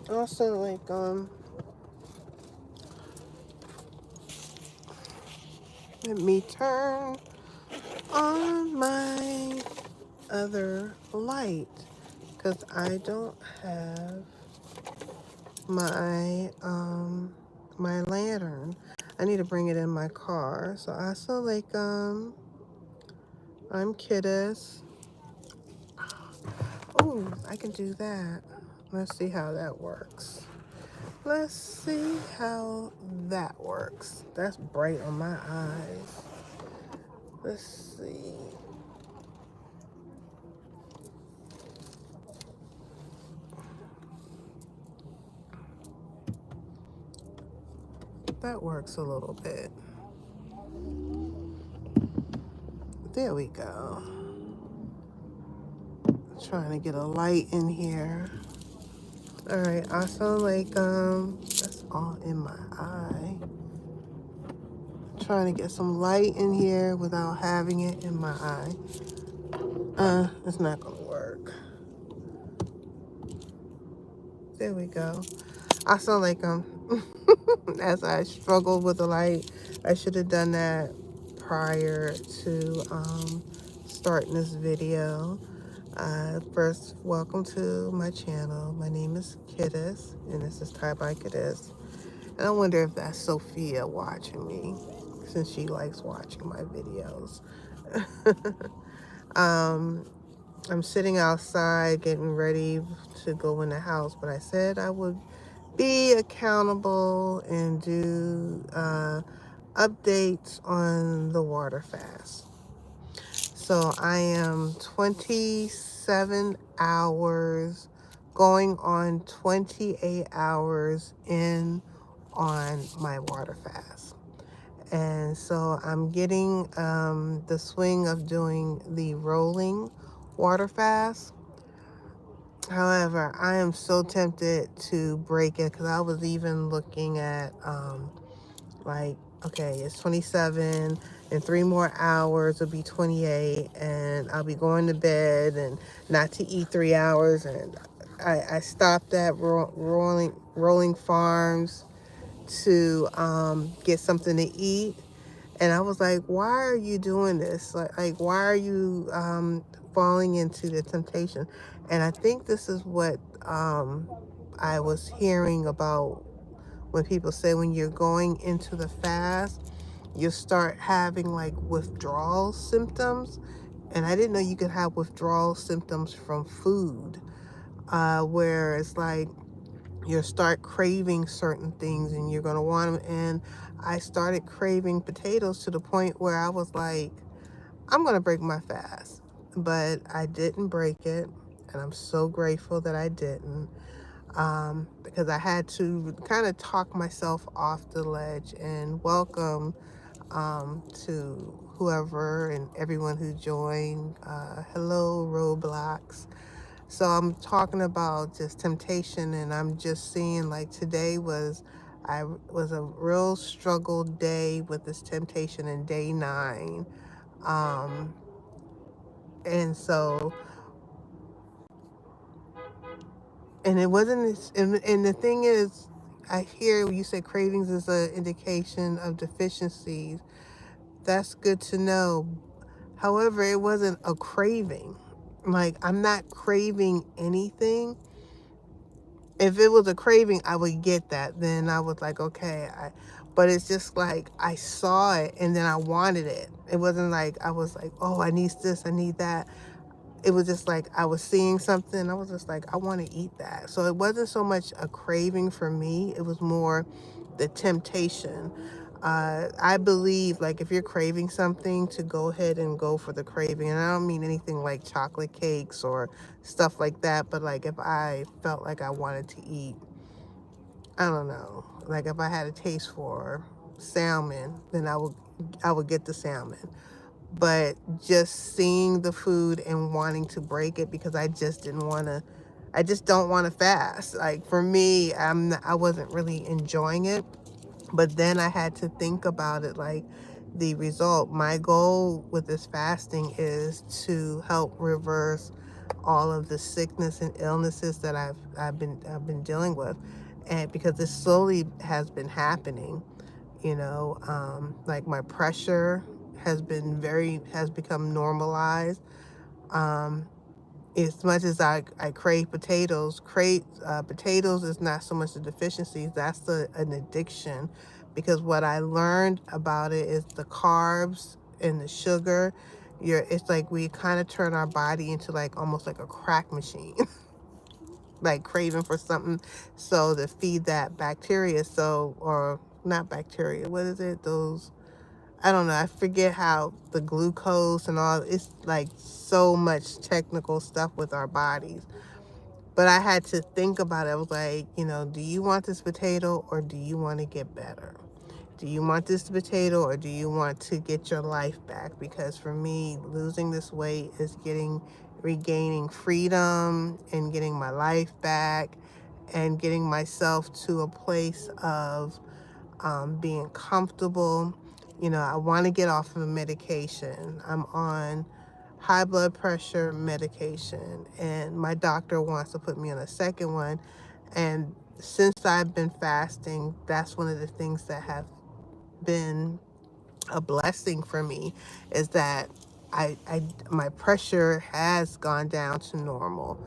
Also, like, let me turn on my other light because I don't have my my lantern. I need to bring it in my car. So I saw like I'm Kidist. Oh, I can do that. Let's see how that works. Let's see how that works. That's bright on my eyes. Let's see. That works a little bit. There we go. Trying to get a light in here. All right, also like that's all in my eye. Trying to get some light in here without having it in my eye. It's not gonna work. There we go. Also like as I struggled with the light, I should have done that prior to starting this video. First, welcome to my channel. My name is Kidist, and this is TIEbyKidist. And I wonder if that's Sophia watching me, since she likes watching my videos. I'm sitting outside getting ready to go in the house, but I said I would be accountable and do updates on the water fast. So I am 27 hours going on 28 hours in on my water fast. And so I'm getting the swing of doing the rolling water fast. However, I am so tempted to break it because I was even looking at like, okay, it's 27 and 3 more hours will be 28 and I'll be going to bed and not to eat 3 hours. And I stopped at rolling farms to get something to eat. And I was like, why are you doing this? Like why are you falling into the temptation? And I think this is what I was hearing about when people say when you're going into the fast, you start having like withdrawal symptoms. And I didn't know you could have withdrawal symptoms from food, where it's like you start craving certain things and you're going to want them. And I started craving potatoes to the point where I was like, I'm going to break my fast. But I didn't break it. And I'm so grateful that I didn't. Because I had to kind of talk myself off the ledge. And welcome to whoever and everyone who joined. Hello, Roblox. So I'm talking about just temptation, and I'm just seeing like today was a real struggle day with this temptation in day 9. Um, and so and it wasn't and the thing is, I hear you say cravings is an indication of deficiencies. That's good to know. However, it wasn't a craving. Like, I'm not craving anything. If it was a craving, I would get that. Then I was like, okay. But it's just like I saw it and then I wanted it. It wasn't like I was like, oh, I need this, I need that. It was just like I was seeing something. I was just like, I want to eat that. So it wasn't so much a craving for me. It was more the temptation. I believe like if you're craving something, to go ahead and go for the craving. And I don't mean anything like chocolate cakes or stuff like that. But like if I felt like I wanted to eat, I don't know, like if I had a taste for salmon, then I would get the salmon. But just seeing the food and wanting to break it because I just didn't want to, I just don't want to fast. Like for me, I wasn't really enjoying it. But then I had to think about it like the result. My goal with this fasting is to help reverse all of the sickness and illnesses that I've been dealing with, and because this slowly has been happening, like my pressure has become normalized. Um, as much as I crave potatoes is not so much a deficiency, that's an addiction. Because what I learned about it is the carbs and the sugar, it's like we kind of turn our body into like almost like a crack machine, like craving for something so to feed that bacteria. So, or not bacteria, what is it? Those, I don't know. I forget how the glucose and all, it's like so much technical stuff with our bodies. But I had to think about it. I was like, do you want this potato or do you want to get better? Do you want this potato or do you want to get your life back? Because for me, losing this weight is regaining freedom and getting my life back and getting myself to a place of being comfortable. I want to get off of medication. I'm on high blood pressure medication, and my doctor wants to put me on a second one. And since I've been fasting, that's one of the things that have been a blessing for me, is that my pressure has gone down to normal,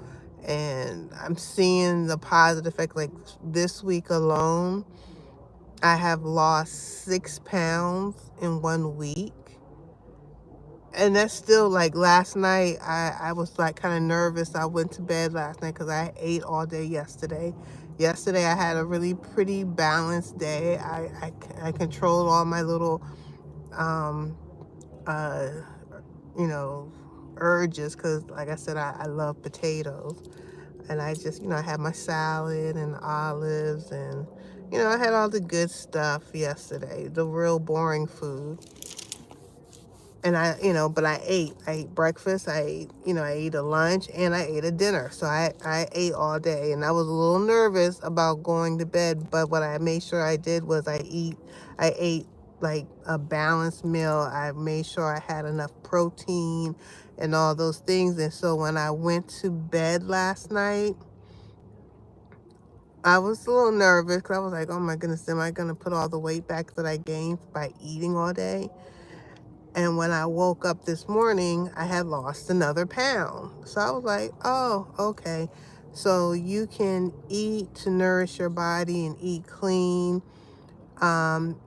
and I'm seeing the positive effect. Like this week alone, I have lost 6 pounds in 1 week. And that's still like last night, I was like kind of nervous. I went to bed last night because I ate all day yesterday. Yesterday I had a really pretty balanced day. I controlled all my little, um, uh, you know, urges because, like I said, I love potatoes. And I just, I had my salad and olives and, I had all the good stuff yesterday, the real boring food. And but I ate. I ate breakfast. I ate a lunch and I ate a dinner. So I ate all day, and I was a little nervous about going to bed. But what I made sure I did was I ate like a balanced meal. I made sure I had enough protein and all those things. And so when I went to bed last night, I was a little nervous because I was like, oh my goodness, am I going to put all the weight back that I gained by eating all day? And when I woke up this morning, I had lost another pound. So I was like, oh, okay. So you can eat to nourish your body and eat clean. Um,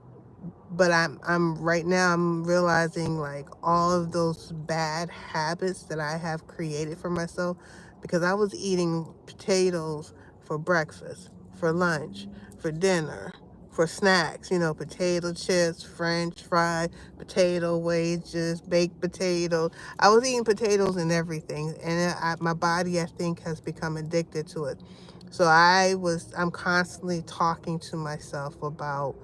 but I'm right now I'm realizing like all of those bad habits that I have created for myself, because I was eating potatoes for breakfast, for lunch, for dinner, for snacks, potato chips, french fries, potato wedges, baked potatoes. I was eating potatoes and everything, and my body, I think, has become addicted to it. So I'm constantly talking to myself about,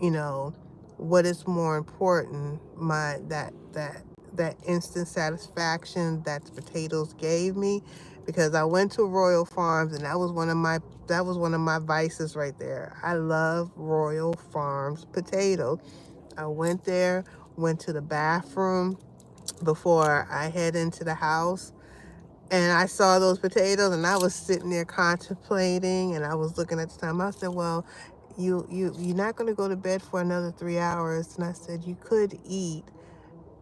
you know, what is more important, that instant satisfaction that the potatoes gave me, because I went to Royal Farms and that was one of my vices right there. I love Royal Farms potatoes. I went there, went to the bathroom before I head into the house, and I saw those potatoes, and I was sitting there contemplating, and I was looking at the time. I said, well, you're not going to go to bed for another 3 hours. And I said, you could eat.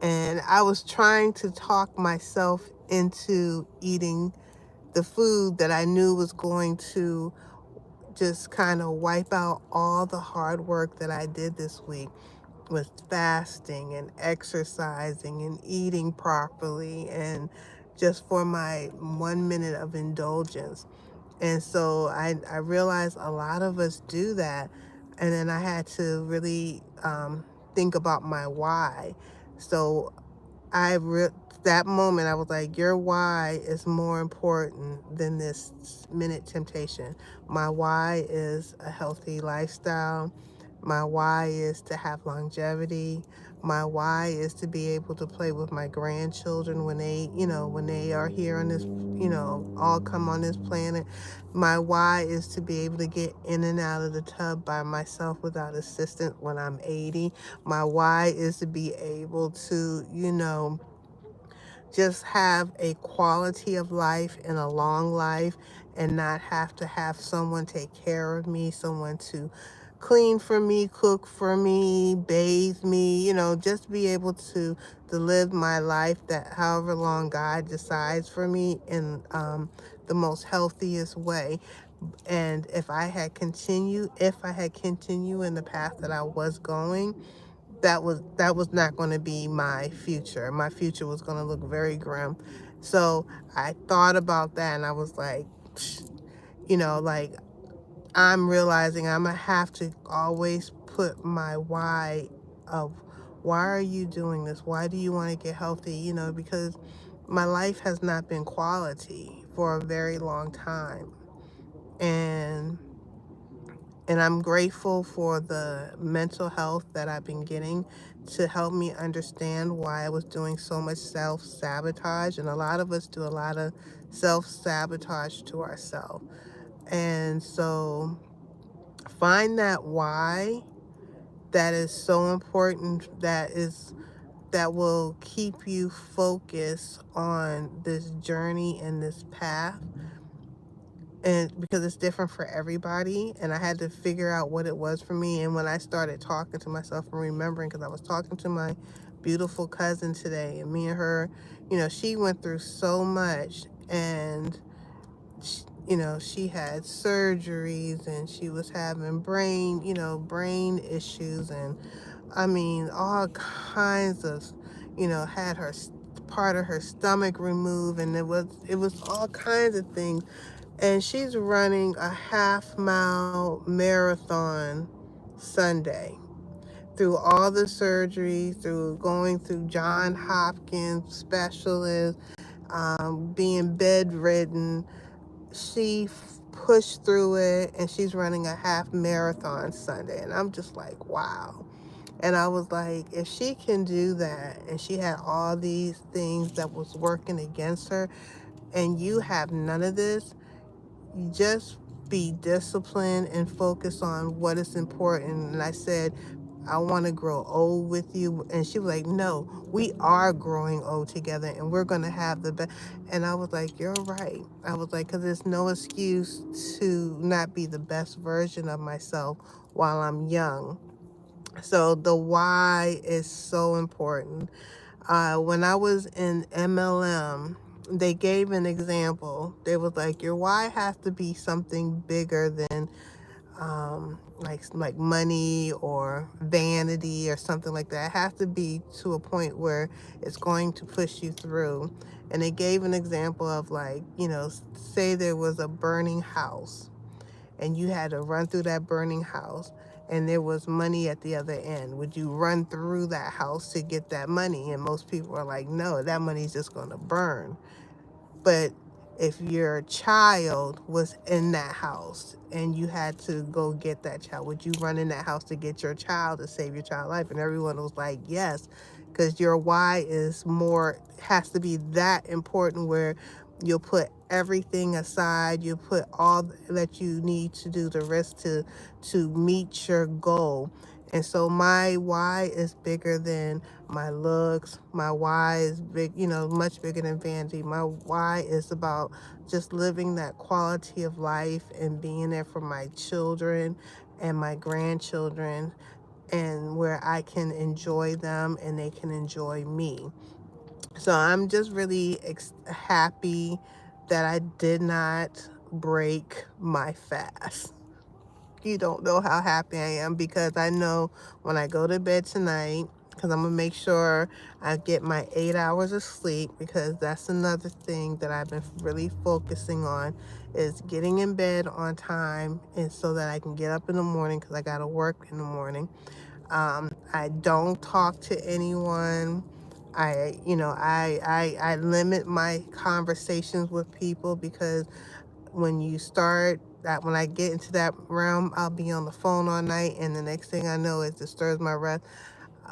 And I was trying to talk myself into eating the food that I knew was going to just kind of wipe out all the hard work that I did this week with fasting and exercising and eating properly, and just for my 1 minute of indulgence. And so I realized a lot of us do that. And then I had to really think about my why. So that moment I was like, your why is more important than this minute temptation. My why is a healthy lifestyle. My why is to have longevity. My why is to be able to play with my grandchildren when they are here on this, all come on this planet. My why is to be able to get in and out of the tub by myself without assistance when I'm 80. My why is to be able to, just have a quality of life and a long life, and not have to have someone take care of me, someone to clean for me, cook for me, bathe me, just be able to live my life that however long God decides for me in the most healthiest way. And if I had continued in the path that I was going, that was not going to be my future. My future was going to look very grim. So I thought about that, and I was like, like, I'm realizing I'm going to have to always put my why of, why are you doing this? Why do you want to get healthy? Because my life has not been quality for a very long time. And I'm grateful for the mental health that I've been getting to help me understand why I was doing so much self-sabotage. And a lot of us do a lot of self-sabotage to ourselves. And so find that why that is so important, that will keep you focused on this journey and this path. And because it's different for everybody, and I had to figure out what it was for me. And when I started talking to myself and remembering, because I was talking to my beautiful cousin today, and me and her, she went through so much, and she had surgeries, and she was having brain issues, and I mean all kinds of, had her part of her stomach removed, and it was all kinds of things. And she's running a half-mile marathon Sunday, through all the surgery, through going through John Hopkins specialist, being bedridden. She pushed through it, and she's running a half marathon Sunday. And I'm just like, wow. And I was like, if she can do that, and she had all these things that was working against her, and you have none of this, you just be disciplined and focus on what is important. And I said, I want to grow old with you. And she was like, no, we are growing old together, and we're going to have the best. And I was like, you're right. I was like, because there's no excuse to not be the best version of myself while I'm young. So the why is so important. When I was in MLM, they gave an example. They was like, your why has to be something bigger than like money or vanity or something like that. It has to be to a point where it's going to push you through. And they gave an example of, like, say there was a burning house, and you had to run through that burning house, and there was money at the other end. Would you run through that house to get that money? And most people are like, no, that money's just going to burn. But if your child was in that house and you had to go get that child, would you run in that house to get your child to save your child's life? And everyone was like, yes, because your why has to be that important, where you'll put everything aside. You'll put all that you need to do the rest to meet your goal. And so my why is bigger than my looks. My why is big, much bigger than vanity. My why is about just living that quality of life and being there for my children and my grandchildren, and where I can enjoy them and they can enjoy me. So I'm just really happy that I did not break my fast. You don't know how happy I am, because I know when I go to bed tonight, because I'm going to make sure I get my 8 hours of sleep, because that's another thing that I've been really focusing on, is getting in bed on time, and so that I can get up in the morning, because I got to work in the morning. I don't talk to anyone. I limit my conversations with people, because when I get into that realm, I'll be on the phone all night, and the next thing I know, it disturbs my rest,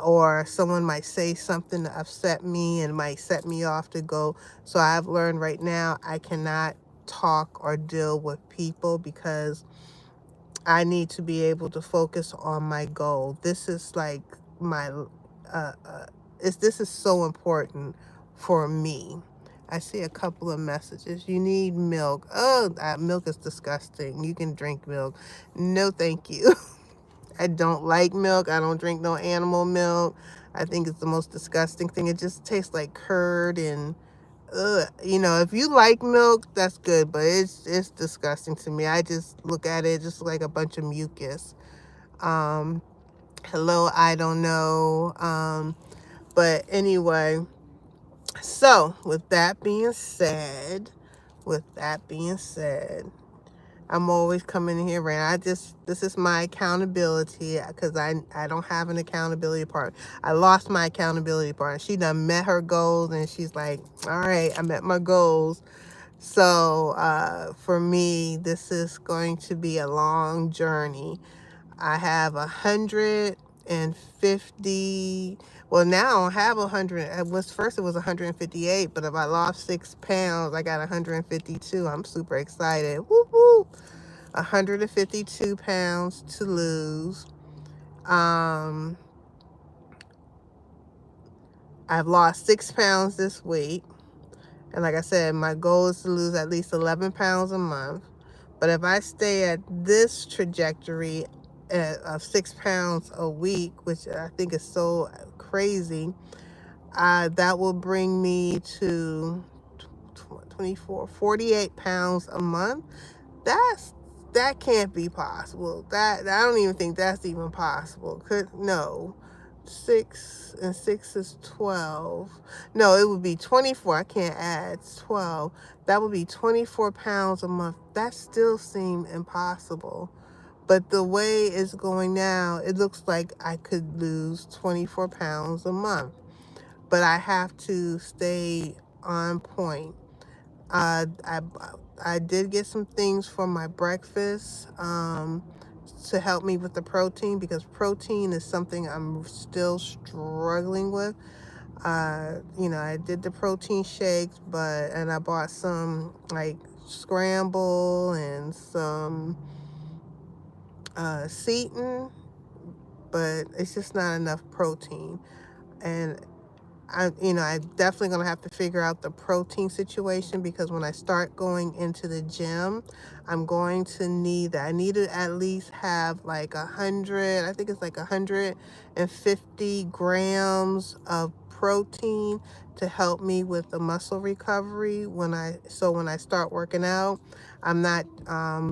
or someone might say something to upset me and might set me off to go. So I've learned right now I cannot talk or deal with people, because I need to be able to focus on my goal. This is like my, this is so important. for me. I see a couple of messages. You need milk. Oh, that milk is disgusting. You can drink milk. No, thank you. I don't like milk. I don't drink no animal milk. I think it's the most disgusting thing. It just tastes like curd and you know, if you like milk, that's good, but it's disgusting to me. I just look at it just like a bunch of mucus. Um, hello, I don't know. But anyway, so with that being said, I'm always coming in here, right? This is my accountability because I don't have an accountability partner. I lost my accountability partner. She done met her goals and she's like, all right, I met my goals. So for me, this is going to be a long journey. I have 150. Well, now I don't have 100. It was first it was 158, but if I lost 6 pounds, I got 152. I'm super excited. Whoop whoop. 152 pounds to lose. I've lost 6 pounds this week. And like I said, my goal is to lose at least 11 pounds a month. But if I stay at this trajectory of 6 pounds a week, which I think is so crazy, that will bring me to 48 pounds a month. That can't be possible. That I don't even think that's even possible. No. 6 and 6 is 12. No, it would be 24. I can't add 12. That would be 24 pounds a month. That still seems impossible. But the way it's going now, it looks like I could lose 24 pounds a month. But I have to stay on point. I did get some things for my breakfast to help me with the protein, because protein is something I'm still struggling with. You know, I did the protein shakes, and I bought some like scramble and some Seton, but it's just not enough protein. And I'm definitely going to have to figure out the protein situation, because when I start going into the gym, I'm going to need that. I need to at least have like 100, I think it's like 150 grams of protein to help me with the muscle recovery when I start working out, I'm not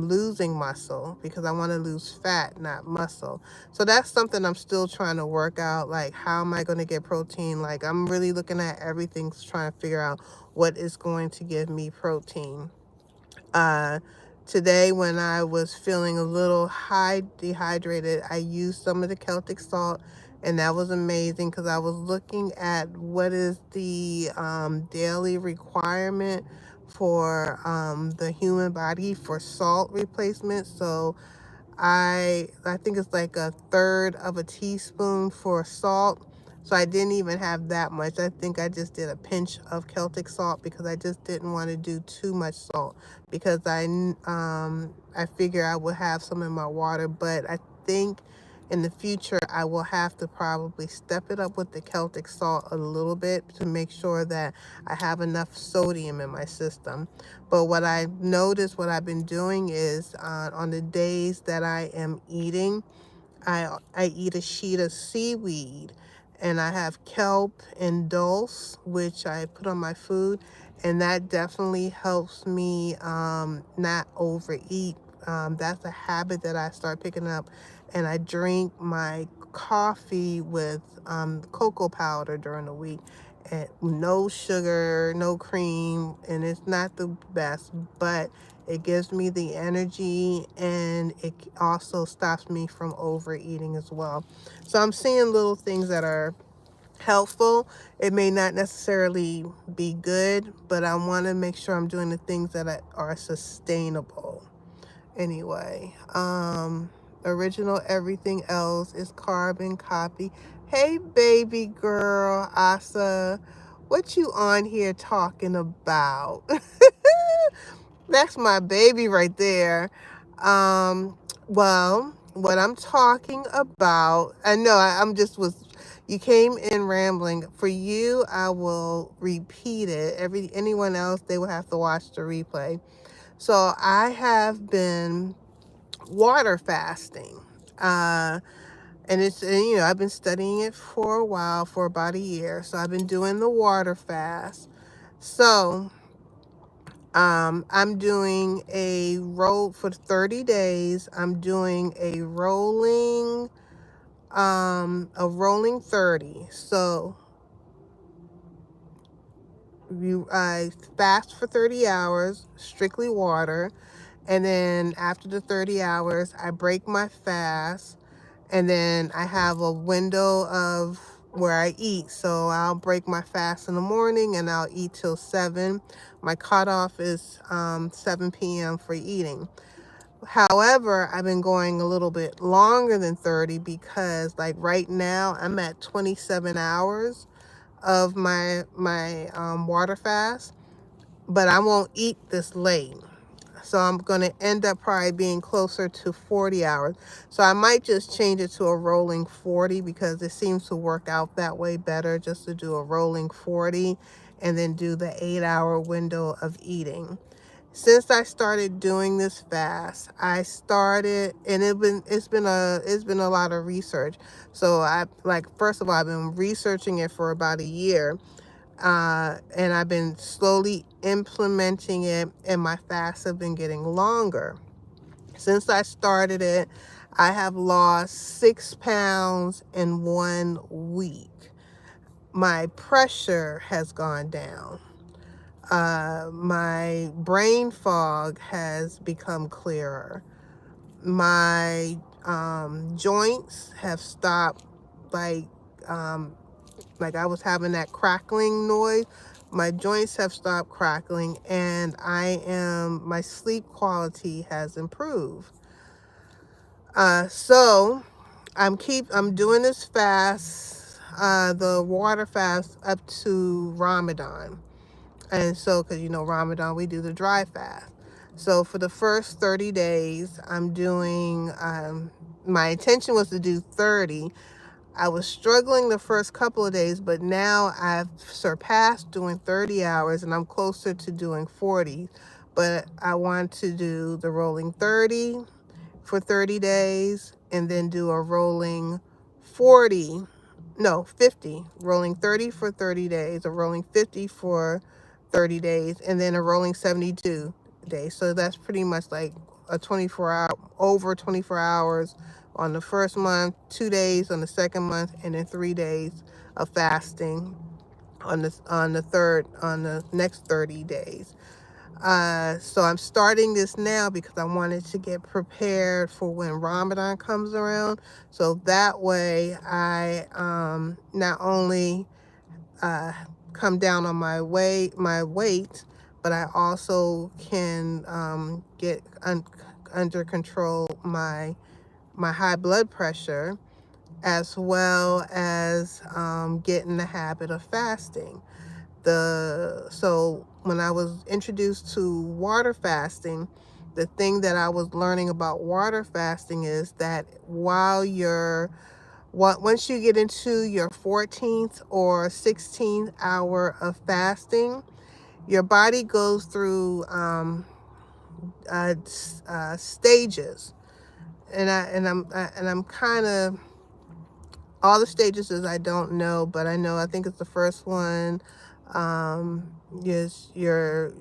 losing muscle, because I want to lose fat, not muscle. So that's something I'm still trying to work out. Like, how am I going to get protein? Like, I'm really looking at everything, trying to figure out what is going to give me protein. Today, when I was feeling a little dehydrated, I used some of the Celtic salt, and that was amazing, because I was looking at what is the daily requirement for the human body for salt replacement. So I think it's like 1/3 of a teaspoon for salt. So I didn't even have that much. I think I just did a pinch of Celtic salt, because I just didn't want to do too much salt, because I figure I will have some in my water. But I think in the future I will have to probably step it up with the Celtic salt a little bit to make sure that I have enough sodium in my system. But what I've noticed, what I've been doing is on the days that I am eating, I eat a sheet of seaweed, and I have kelp and dulse, which I put on my food, and that definitely helps me not overeat. That's a habit that I start picking up, and I drink my coffee with cocoa powder during the week, and no sugar, no cream, and it's not the best, but it gives me the energy, and it also stops me from overeating as well. So I'm seeing little things that are helpful. It may not necessarily be good, but I want to make sure I'm doing the things that are sustainable. Anyway, original everything else is carbon copy. Hey, baby girl, Asa, what you on here talking about? That's my baby right there. Well, what I'm talking about, I know I'm just was, You came in rambling. For you, I will repeat it. Anyone else, they will have to watch the replay. So I have been water fasting. And I've been studying it for a while, for about a year. So I've been doing the water fast. So I'm doing a roll for 30 days. I'm doing a rolling 30. So I fast for 30 hours, strictly water. And then after the 30 hours, I break my fast. And then I have a window of where I eat. So I'll break my fast in the morning and I'll eat till 7. My cutoff is 7 p.m. for eating. However, I've been going a little bit longer than 30 because like right now I'm at 27 hours of my water fast, but I won't eat this late. So I'm going to end up probably being closer to 40 hours. So I might just change it to a rolling 40 because it seems to work out that way better, just to do a rolling 40 and then do the 8-hour window of eating. Since I started doing this fast, and it's been a lot of research. So first of all, I've been researching it for about a year. And I've been slowly implementing it, and my fasts have been getting longer. Since I started it, I have lost 6 pounds in 1 week. My pressure has gone down. My brain fog has become clearer. My joints have stopped, like I was having that crackling noise. My joints have stopped crackling, and my sleep quality has improved. So I'm doing this fast, the water fast, up to Ramadan. And so, because Ramadan, we do the dry fast. So for the first 30 days, I'm doing, my intention was to do 30. I was struggling the first couple of days, but now I've surpassed doing 30 hours and I'm closer to doing 40. But I want to do the rolling 30 for 30 days and then do a rolling 50, rolling 30 for 30 days, a rolling 50 for 30 days, and then a rolling 72 days. So that's pretty much like a over 24 hours on the first month, 2 days on the second month, and then 3 days of fasting on the next 30 days. So I'm starting this now because I wanted to get prepared for when Ramadan comes around. So that way I not only come down on my weight, but I also can get under control my high blood pressure, as well as get in the habit of fasting. So when I was introduced to water fasting, the thing that I was learning about water fasting is that once you get into your 14th or 16th hour of fasting, your body goes through stages, and I'm kind of, all the stages is I don't know, but I think it's the first one. Yes, your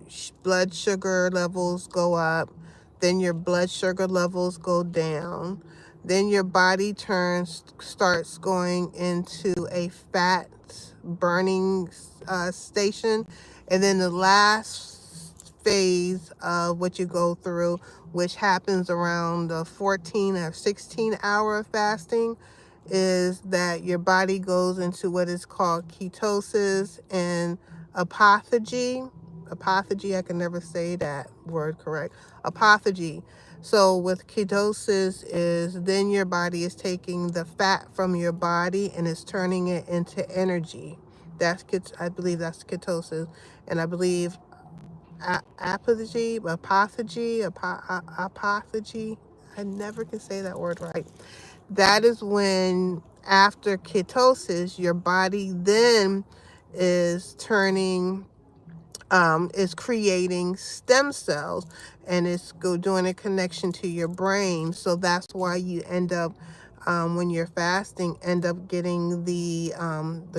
blood sugar levels go up, then your blood sugar levels go down, then your body starts going into a fat burning station, and then the last phase of what you go through, which happens around the 14 or 16 hour of fasting, is that your body goes into what is called ketosis and apophagy. Apophagy, I can never say that word correct. Apophagy. So with ketosis is then your body is taking the fat from your body and is turning it into energy. I believe that's ketosis. And I believe apophagy, I never can say that word right. That is when after ketosis, your body then is turning is creating stem cells, and it's doing a connection to your brain. So that's why you end up, when you're fasting, end up getting the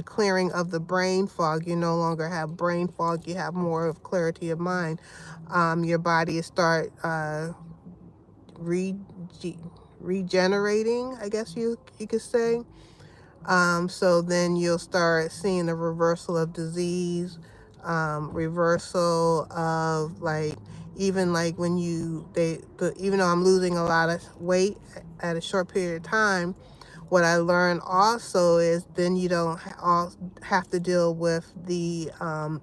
clearing of the brain fog. You no longer have brain fog, you have more of clarity of mind. Your body start re regenerating, I guess you could say. So then you'll start seeing the reversal of disease, reversal of, like, even like when even though I'm losing a lot of weight at a short period of time, what I learned also is then you don't have to deal with the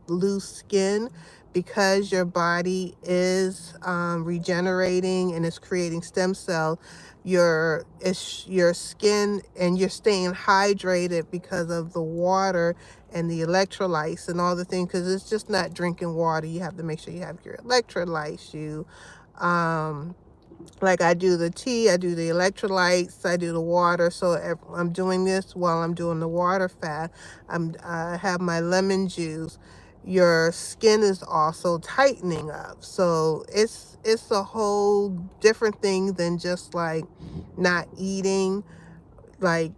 loose skin, because your body is regenerating and it's creating stem cells. Your skin, and you're staying hydrated because of the water and the electrolytes and all the things, because it's just not drinking water. You have to make sure you have your electrolytes. Like, I do the tea, I do the electrolytes, I do the water. So I'm doing this while I'm doing the water fast. I have my lemon juice. Your skin is also tightening up. So it's a whole different thing than just like not eating. Like,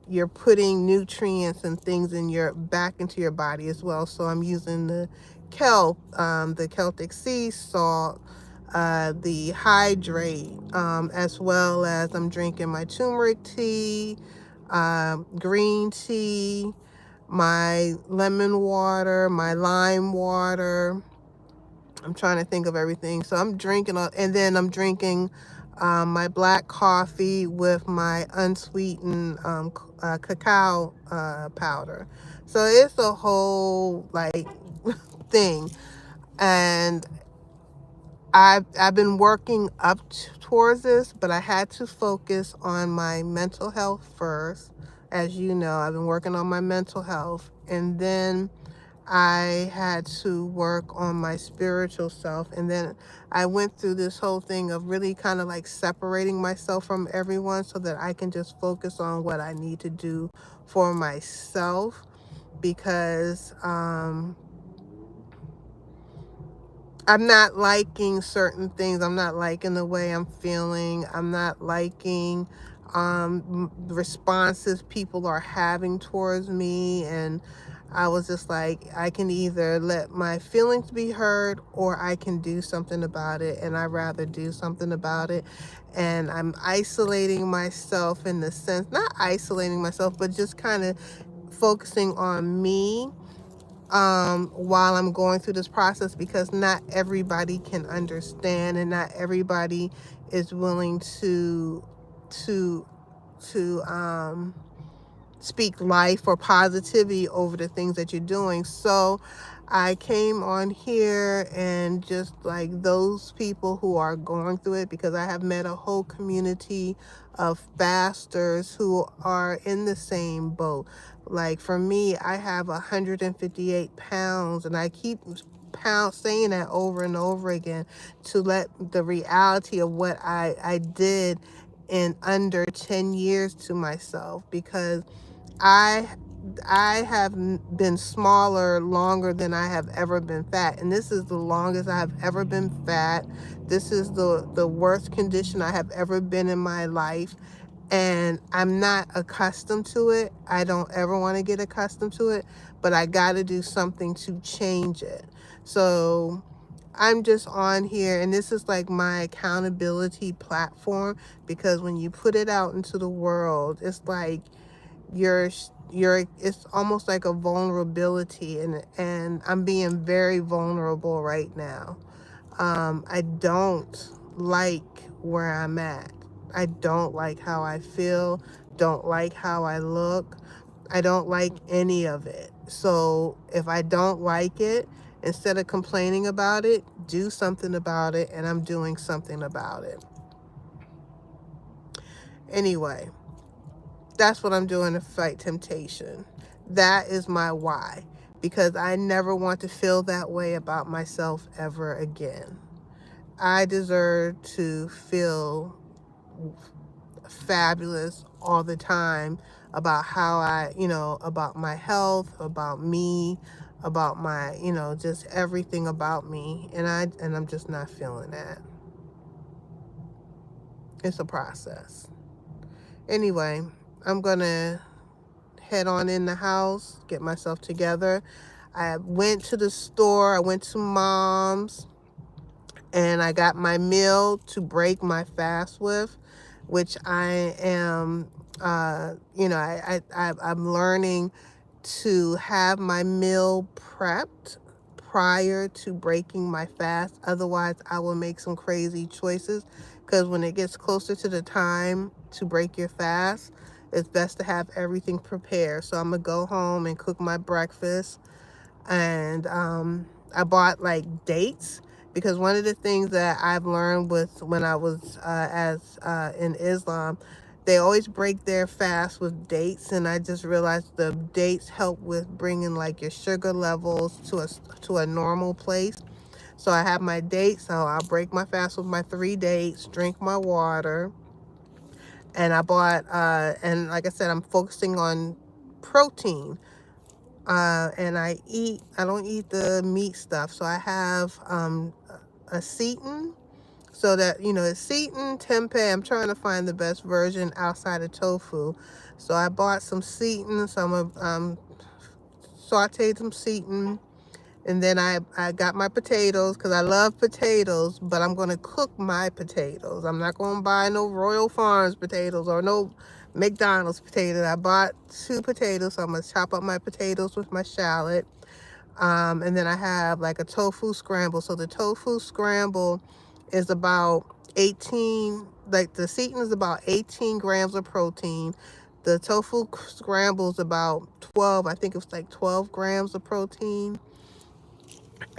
you're putting nutrients and things back into your body as well. So I'm using the kelp, the Celtic sea salt, the hydrate, as well as I'm drinking my turmeric tea, green tea, my lemon water, my lime water. I'm trying to think of everything. So I'm drinking, and then I'm drinking my black coffee with my unsweetened cacao powder. So it's a whole, like, thing. And I've been working up towards this, but I had to focus on my mental health first. As you know, I've been working on my mental health, and then I had to work on my spiritual self. And then I went through this whole thing of really kind of like separating myself from everyone so that I can just focus on what I need to do for myself, because I'm not liking certain things. I'm not liking the way I'm feeling. I'm not liking responses people are having towards me. And I was just like, I can either let my feelings be heard or I can do something about it. And I'd rather do something about it. And I'm isolating myself, in the sense, not isolating myself, but just kind of focusing on me while I'm going through this process, because not everybody can understand, and not everybody is willing to speak life or positivity over the things that you're doing. So I came on here and just like those people who are going through it, because I have met a whole community of fasters who are in the same boat. Like, for me, I have 158 pounds, and I keep saying that over and over again to let the reality of what I did in under 10 years to myself, because I have been smaller longer than I have ever been fat, and this is the longest I have ever been fat. This is the worst condition I have ever been in my life, and I'm not accustomed to it. I don't ever want to get accustomed to it, but I got to do something to change it. So I'm just on here, and this is like my accountability platform, because when you put it out into the world, it's like you're it's almost like a vulnerability, and I'm being very vulnerable right now. I don't like where I'm at. I don't like how I feel, don't like how I look. I don't like any of it. So if I don't like it, instead of complaining about it, do something about it, and I'm doing something about it. Anyway, that's what I'm doing to fight temptation. That is my why, because I never want to feel that way about myself ever again. I deserve to feel fabulous all the time, about how I, about my health, about me, about my, just everything about me. And I'm just not feeling that. It's a process. Anyway, I'm going to head on in the house, get myself together. I went to the store. I went to Mom's, and I got my meal to break my fast with, which I am, I'm learning to have my meal prepped prior to breaking my fast. Otherwise, I will make some crazy choices, because when it gets closer to the time to break your fast, it's best to have everything prepared. So I'm going to go home and cook my breakfast. And I bought like dates, because one of the things that I've learned with when I was in Islam, they always break their fast with dates, and I just realized the dates help with bringing like your sugar levels to a normal place. So I have my dates, so I'll break my fast with my 3 dates, drink my water. And I bought and like I said, I'm focusing on protein. And I don't eat the meat stuff. So I have a seitan. So that, it's seitan, tempeh. I'm trying to find the best version outside of tofu. So I bought some seitan. So I'm going to saute some seitan. And then I got my potatoes, because I love potatoes, but I'm going to cook my potatoes. I'm not going to buy no Royal Farms potatoes or no McDonald's potatoes. I bought 2 potatoes, so I'm going to chop up my potatoes with my shallot. And then I have like a tofu scramble. So the tofu scramble is about 18, like the seitan is about 18 grams of protein. The tofu scramble is about 12, I think it was like 12 grams of protein.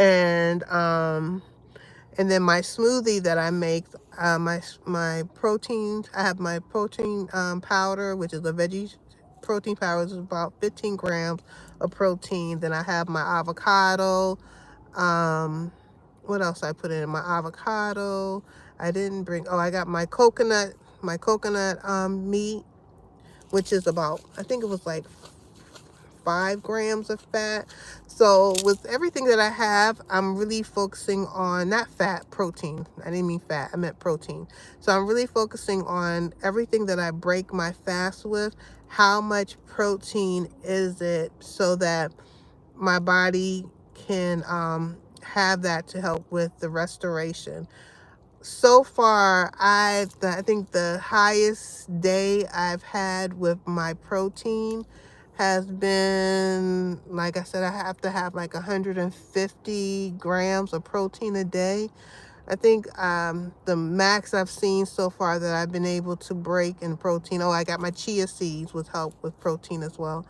And then my smoothie that I make, my protein, I have my protein powder, which is a veggie protein powder, is about 15 grams of protein. Then I have my avocado. What else I put in my avocado? I didn't bring, I got my coconut meat, which is about, I think it was like 5 grams of fat. So with everything that I have, I'm really focusing on, not fat, protein. I didn't mean fat, I meant protein. So I'm really focusing on everything that I break my fast with. How much protein is it, so that my body can have that to help with the restoration. So far, I think the highest day I've had with my protein has been, like I said, I have to have like 150 grams of protein a day. I think the max I've seen so far that I've been able to break in protein, I got my chia seeds with help with protein as well,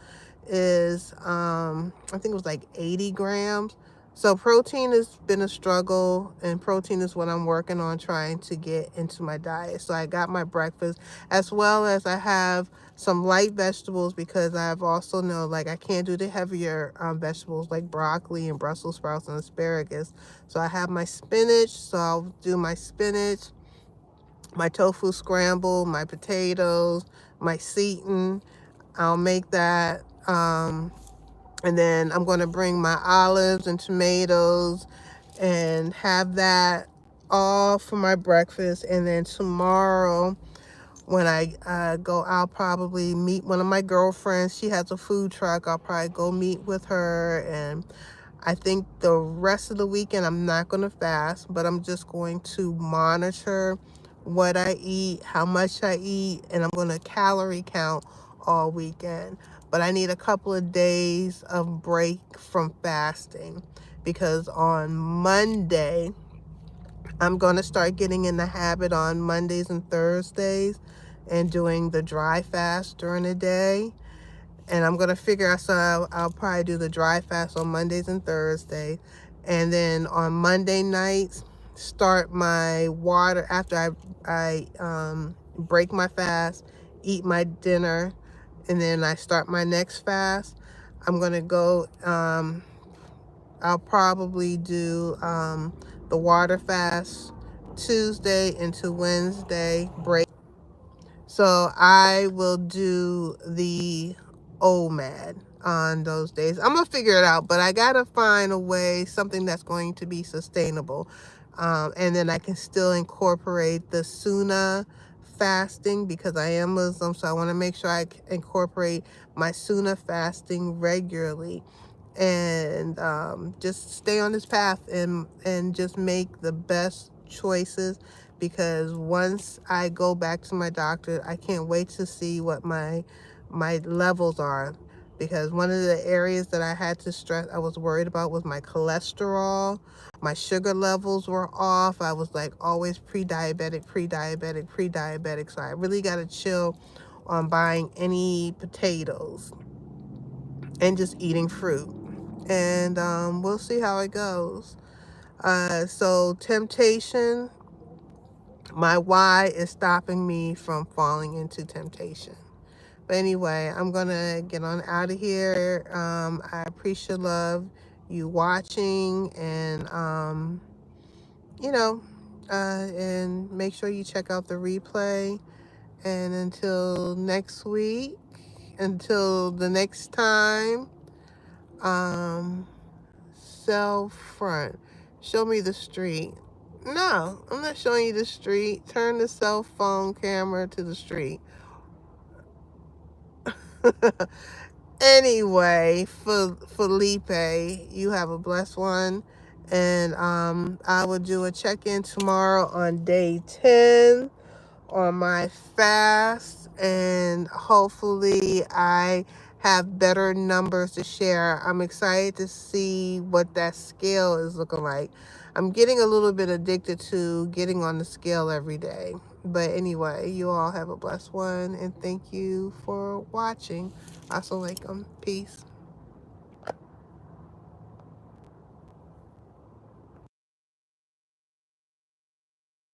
is I think it was like 80 grams. So protein has been a struggle, and protein is what I'm working on trying to get into my diet. So I got my breakfast, as well as I have some light vegetables, because I've also know, like, I can't do the heavier vegetables like broccoli and Brussels sprouts and asparagus. So I have my spinach, so I'll do my spinach, my tofu scramble, my potatoes, my seitan. I'll make that. And then I'm going to bring my olives and tomatoes and have that all for my breakfast. And then tomorrow, when I go, I'll probably meet one of my girlfriends. She has a food truck. I'll probably go meet with her. And I think the rest of the weekend, I'm not going to fast, but I'm just going to monitor what I eat, how much I eat, and I'm going to calorie count all weekend. But I need a couple of days of break from fasting, because on Monday, I'm going to start getting in the habit on Mondays and Thursdays and doing the dry fast during the day. And I'm going to figure out, so I'll probably do the dry fast on Mondays and Thursdays. And then on Monday nights, start my water after I break my fast, eat my dinner, and then I start my next fast. I'm going to go, I'll probably do the water fast Tuesday into Wednesday break. So I will do the OMAD on those days. I'm gonna figure it out, but I gotta find a way, something that's going to be sustainable, and then I can still incorporate the Sunnah fasting, because I am Muslim, so I want to make sure I incorporate my Sunnah fasting regularly, and just stay on this path and just make the best choices, because once I go back to my doctor, I can't wait to see what my levels are, because one of the areas that I had to stress, I was worried about, was my cholesterol. My sugar levels were off. I was like always pre-diabetic, so I really got to chill on buying any potatoes and just eating fruit, and we'll see how it goes. So temptation, my why is stopping me from falling into temptation. But anyway, I'm gonna get on out of here. I appreciate you watching, and you know, and make sure you check out the replay. And until next week, until the next time, cell front. Show me the street. No, I'm not showing you the street. Turn the cell phone camera to the street. Anyway, Felipe, you have a blessed one. And I will do a check-in tomorrow on day 10 on my fast, and hopefully I have better numbers to share. I'm excited to see what that scale is looking like. I'm getting a little bit addicted to getting on the scale every day. But anyway, you all have a blessed one, and thank you for watching. Assalamu alaikum. Peace.